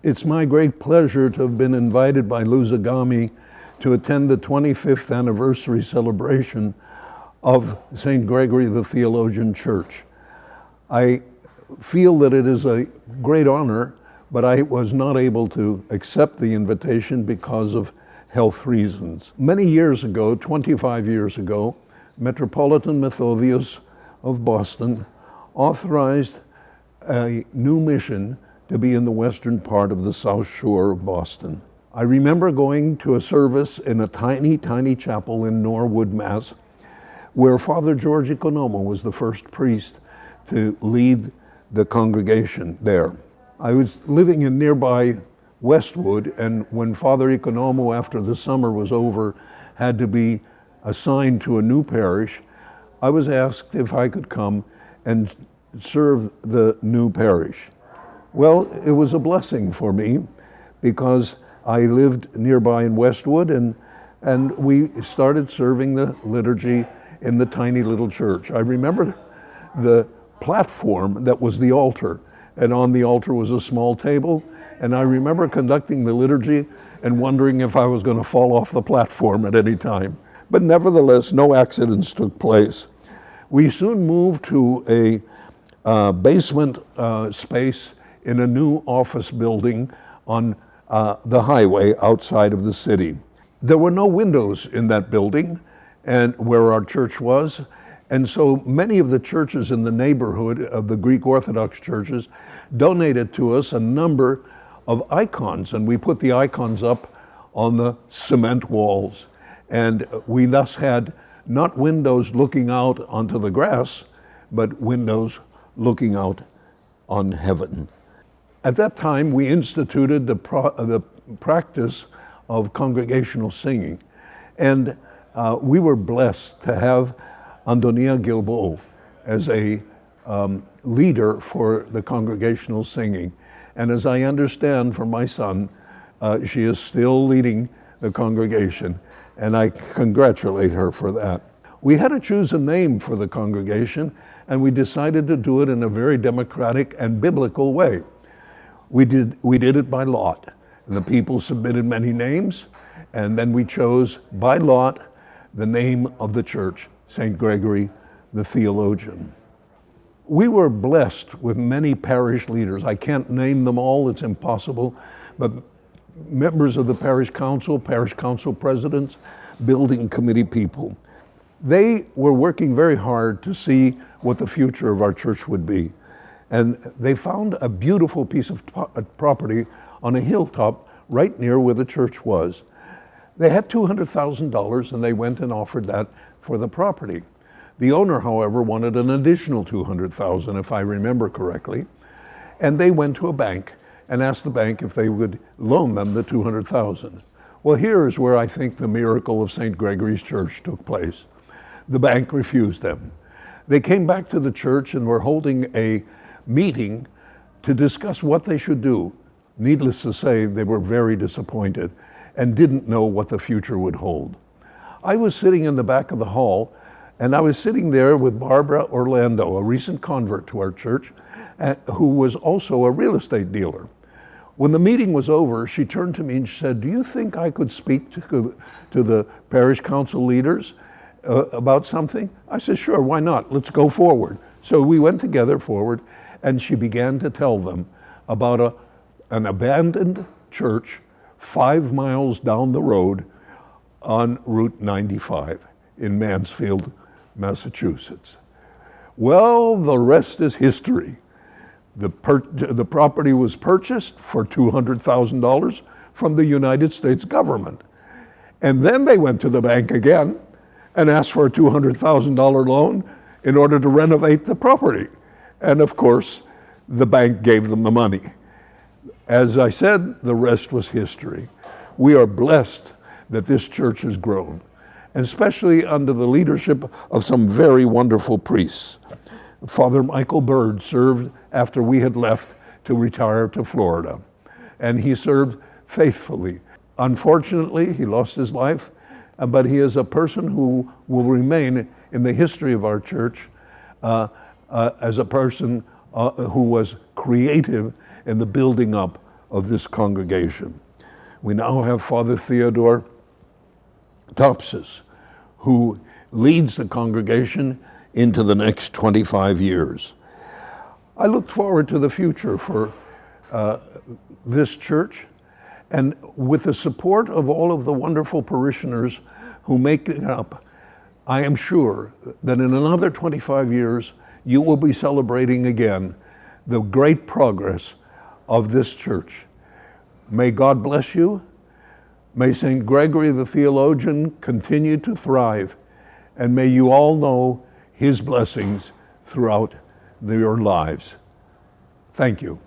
It's my great pleasure to have been invited by Luzagami to attend the 25th anniversary celebration of St. Gregory the Theologian Church. I feel that it is a great honor, but I was not able to accept the invitation because of health reasons. Many years ago, 25 years ago, Metropolitan Methodius of Boston authorized a new mission to be in the western part of the South Shore of Boston. I remember going to a service in a tiny, tiny chapel in Norwood, Mass, where Father George Economo was the first priest to lead the congregation there. I was living in nearby Westwood, and when Father Economo, after the summer was over, had to be assigned to a new parish, I was asked if I could come and serve the new parish. Well, it was a blessing for me because I lived nearby in Westwood, and we started serving the liturgy in the tiny little church. I remember the platform that was the altar, and on the altar was a small table, and I remember conducting the liturgy and wondering if I was going to fall off the platform at any time. But nevertheless, no accidents took place. We soon moved to a basement space in a new office building on the highway outside of the city. There were no windows in that building and where our church was, and so many of the churches in the neighborhood of the Greek Orthodox churches donated to us a number of icons, and we put the icons up on the cement walls. And we thus had not windows looking out onto the grass, but windows looking out on heaven. At that time, we instituted the practice of congregational singing. And we were blessed to have Antonia Gilbo as a leader for the congregational singing. And as I understand from my son, she is still leading the congregation, and I congratulate her for that. We had to choose a name for the congregation, and we decided to do it in a very democratic and biblical way. We did it by lot, and the people submitted many names, and then we chose by lot the name of the church, St. Gregory the Theologian. We were blessed with many parish leaders. I can't name them all, it's impossible, but members of the parish council presidents, building committee people. They were working very hard to see what the future of our church would be. And they found a beautiful piece of property on a hilltop right near where the church was. They had $200,000 and they went and offered that for the property. The owner, however, wanted an additional $200,000, if I remember correctly. And they went to a bank and asked the bank if they would loan them the $200,000. Well, here is where I think the miracle of St. Gregory's Church took place. The bank refused them. They came back to the church and were holding a meeting to discuss what they should do. Needless to say, they were very disappointed and didn't know what the future would hold. I was sitting in the back of the hall, and I was sitting there with Barbara Orlando, a recent convert to our church, who was also a real estate dealer. When the meeting was over, she turned to me and she said, "Do you think I could speak to the parish council leaders about something?" I said, "Sure, why not? Let's go forward." So we went together forward, and she began to tell them about an abandoned church 5 miles down the road on Route 95 in Mansfield, Massachusetts. Well, the rest is history. The property was purchased for $200,000 from the United States government. And then they went to the bank again and asked for a $200,000 loan in order to renovate the property. And of course, the bank gave them the money. As I said, the rest was history. We are blessed that this church has grown, and especially under the leadership of some very wonderful priests. Father Michael Bird served after we had left to retire to Florida, and he served faithfully. Unfortunately, he lost his life, but he is a person who will remain in the history of our church as a person who was creative in the building up of this congregation. We now have Father Theodore Topsis, who leads the congregation into the next 25 years. I look forward to the future for this church, and with the support of all of the wonderful parishioners who make it up, I am sure that in another 25 years, you will be celebrating again the great progress of this church. May God bless you. May St. Gregory the Theologian continue to thrive, and may you all know his blessings throughout your lives. Thank you.